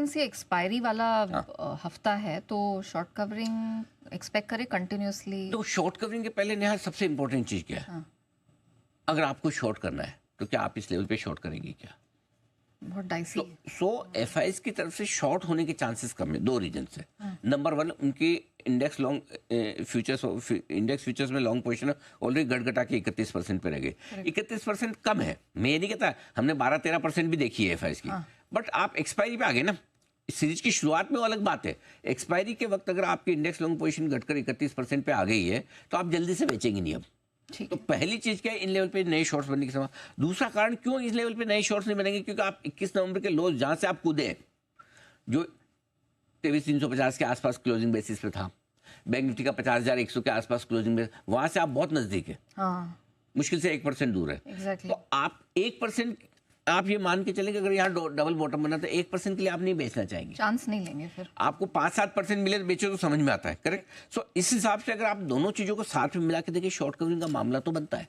Since ये expiry वाला हफ्ता है तो शॉर्ट कवरिंग एक्सपेक्ट करें कंटिन्यूसली? तो शॉर्ट कवरिंग के पहले नेहा सबसे इंपॉर्टेंट चीज़ क्या है? अगर आपको शॉर्ट करना है तो क्या आप इस लेवल पे शॉर्ट करेंगे क्या? बहुत डाइसी तो सो एफआईज की तरफ से शॉर्ट होने के चांसेस कम है, दो रीजन से। नंबर वन, उनकी इंडेक्स फ्यूचर्स में लॉन्ग पोजीशन ऑलरेडी गड़गड़ा के 31% पे रह गए। 31% कम है, मैं ये नहीं कहता, हमने 12-13% भी देखी है एफआईज की, बट आप एक्सपायरी पे आ गए ना। सीरीज की शुरुआत में वो अलग बात है, एक्सपायरी के वक्त अगर आपकी इंडेक्स लॉन्ग पोजीशन घटकर 31% पे आ गई है तो आप जल्दी से बेचेंगे नहीं अब। तो पहली चीज क्या है, इन लेवल पे नए शॉर्ट्स बनने की संभावना। दूसरा कारण क्यों इस लेवल पे नए शॉर्ट्स नहीं बनेंगे, क्योंकि आप 21 नवंबर के लोज जहां से आप कूदे, जो 23,350 के आसपास क्लोजिंग बेसिस पे था, बैंक निफ्टी का 50,100 के आसपास क्लोजिंग बेसिस, वहां से आप बहुत नजदीक है। मुश्किल से 1% दूर है। तो आप 1%, आप ये मान के चलें कि अगर यहाँ डबल बॉटम बना तो 1% के लिए आप नहीं बेचना चाहेंगे, चांस नहीं लेंगे। फिर आपको 5-7% मिले तो बेचो, तो समझ में आता है। करेक्ट। सो इस हिसाब से अगर आप दोनों चीजों को साथ में मिला के देखिए, शॉर्ट कवरिंग का मामला तो बनता है।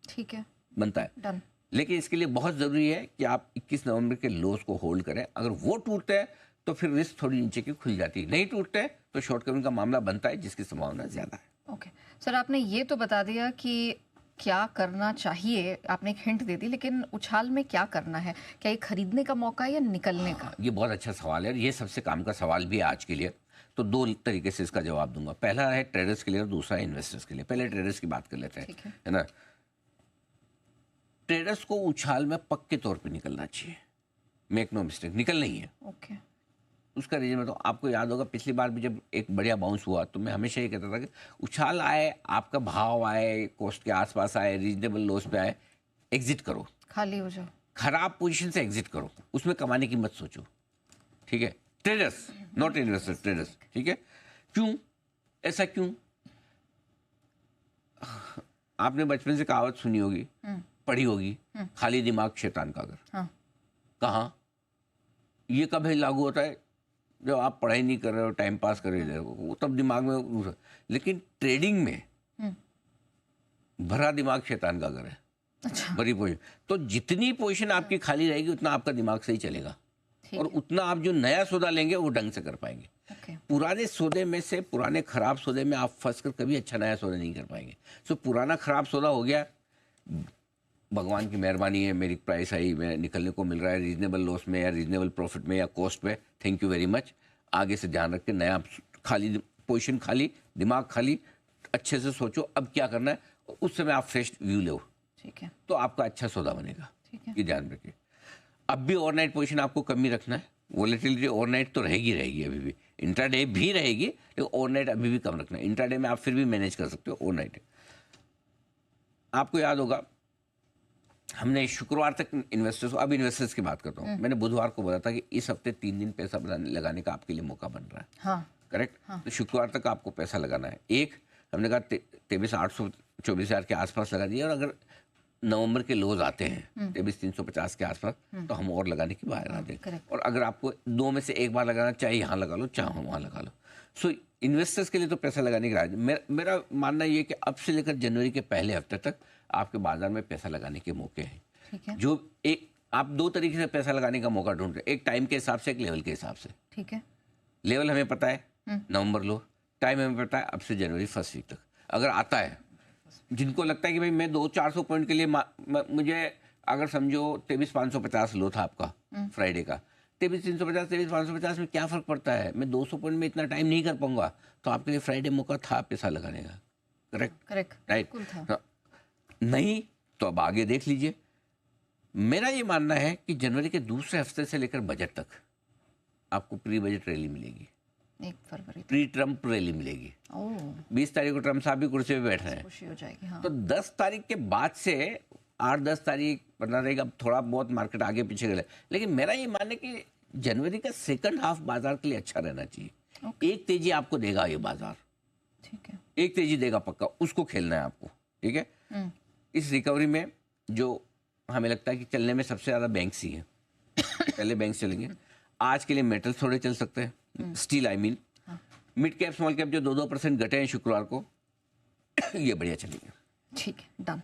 ठीक है, बनता है। डन। लेकिन इसके लिए बहुत जरूरी है कि आप 21 नवंबर के लोस को होल्ड करें। अगर वो टूटते हैं तो फिर रिस्क थोड़ी नीचे की खुल जाती है, नहीं टूटते तो शॉर्ट कवरिंग का मामला बनता है, जिसकी संभावना ज्यादा है। ओके सर, आपने ये तो बता दिया कि क्या करना चाहिए, आपने एक हिंट दे दी, लेकिन उछाल में क्या करना है? क्या ये खरीदने का मौका है या निकलने का? ये बहुत अच्छा सवाल है, ये सबसे काम का सवाल भी है आज के लिए। तो दो तरीके से इसका जवाब दूंगा। पहला है ट्रेडर्स के लिए और दूसरा है इन्वेस्टर्स के लिए। पहले ट्रेडर्स की बात कर लेते हैं, है ना। ट्रेडर्स को उछाल में पक्के तौर पे निकलना चाहिए, मेक नो मिस्टेक, निकलना ही है। ओके। उसका रीजन में तो आपको याद होगा, पिछली बार भी जब एक बढ़िया बाउंस हुआ तो मैं हमेशा ये कहता था कि उछाल आए, आपका भाव आए, कोस्ट के आसपास आए, रीजनेबल लोस पे आए, एग्जिट करो, खाली हो जाओ, खराब पोजीशन से एग्जिट करो, उसमें कमाने की मत सोचो। ठीक है, ट्रेडर्स, नॉट इन्वेस्टर्स, ट्रेडर्स। ठीक है, क्यों ऐसा, क्यों? आपने बचपन से कहावत सुनी होगी, पढ़ी होगी, खाली दिमाग शैतान का घर। कहाँ ये कब लागू होता है? जब आप पढ़ाई नहीं कर रहे हो, टाइम पास कर रहे हो, तब दिमाग में। लेकिन ट्रेडिंग में भरा दिमाग शैतान का घर है। अच्छा। भरी पोजीशन, तो जितनी पोजीशन आपकी खाली रहेगी उतना आपका दिमाग सही चलेगा, और उतना आप जो नया सौदा लेंगे वो ढंग से कर पाएंगे। पुराने सौदे में से, पुराने खराब सौदे में आप फंस कर कभी अच्छा नया सौदा नहीं कर पाएंगे। सो पुराना खराब सौदा हो गया, भगवान की मेहरबानी है, मेरी प्राइस आई, मैं निकलने को मिल रहा है रीजनेबल लॉस में या रीजनेबल प्रॉफिट में या कॉस्ट पे, थैंक यू वेरी मच। आगे से ध्यान रख के नया खाली पोजीशन, खाली दिमाग, खाली अच्छे से सोचो अब क्या करना है, उस समय आप फ्रेश व्यू लो। ठीक है, तो आपका अच्छा सौदा बनेगा। ठीक है, ये ध्यान रखिए। अब भी ओवरनाइट पोजीशन आपको कम ही रखना है। वोलेटिलिटी ओवरनाइट तो रहेगी अभी भी, इंट्राडे भी रहेगी, लेकिन ओवरनाइट अभी भी कम रखना है। इंट्राडे में आप फिर भी मैनेज कर सकते हो, ओवरनाइट आपको याद होगा हमने शुक्रवार तक इन्वेस्टर्स, अब इन्वेस्टर्स की बात करता हूँ, मैंने बुधवार को बोला था कि इस हफ्ते 3 दिन पैसा लगाने का आपके लिए मौका बन रहा है। हाँ, करेक्ट। हाँ। तो शुक्रवार तक आपको पैसा लगाना है। एक हमने कहा 23,824,000 के आसपास लगा दिया, और अगर नवंबर के लोज आते हैं 23,350 के आसपास तो हम और लगाने की बात आते हैं। और अगर आपको दो में से एक बार लगाना, चाहे यहाँ लगा लो चाहे वहाँ लगा लो। सो इन्वेस्टर्स के लिए तो पैसा लगाने की राय, मेरा मानना ये कि अब से लेकर जनवरी के पहले हफ्ते तक आपके बाजार में पैसा लगाने के मौके हैं। जो एक आप दो तरीके से पैसा लगाने का मौका ढूंढ रहे हैं, एक टाइम के हिसाब से, एक लेवल के हिसाब से। ठीक है, लेवल हमें पता है नवंबर लो, टाइम हमें पता है अब से जनवरी फर्स्ट वीक तक। अगर आता है, जिनको लगता है कि भाई मैं 200-400 पॉइंट के लिए मुझे, अगर समझो 23,550 लो था आपका फ्राइडे का, 23,350, 23,550 में क्या फर्क पड़ता है, मैं 200 पॉइंट में इतना टाइम नहीं कर पाऊंगा, तो आपके लिए फ्राइडे मौका था पैसा लगाने का। Correct, right. नहीं तो अब आगे देख लीजिए। मेरा ये मानना है कि जनवरी के दूसरे हफ्ते से लेकर बजट तक आपको प्री बजट रैली मिलेगी, 1 फरवरी प्री ट्रम्प रैली मिलेगी। 20 तारीख को ट्रम्प साहब भी कुर्सी पे बैठ रहे हैं, खुशी हो जाएगी। हाँ। तो 10 तारीख के बाद से 8-10 तारीख 15 तारीख, अब थोड़ा बहुत मार्केट आगे पीछे गए, लेकिन मेरा ये मानना है कि जनवरी का सेकंड हाफ बाजार के लिए अच्छा रहना चाहिए। एक तेजी आपको देगा ये बाजार, ठीक है, एक तेजी देगा पक्का, उसको खेलना है आपको। ठीक है, इस रिकवरी में जो हमें लगता है कि चलने में सबसे ज्यादा बैंक्स ही हैं। पहले बैंक्स चलेंगे। आज के लिए मेटल्स थोड़े चल सकते हैं, steel I mean, mid cap small cap जो 2-2% घटे हैं शुक्रवार को, ये बढ़िया चलेंगे। ठीक है, डन।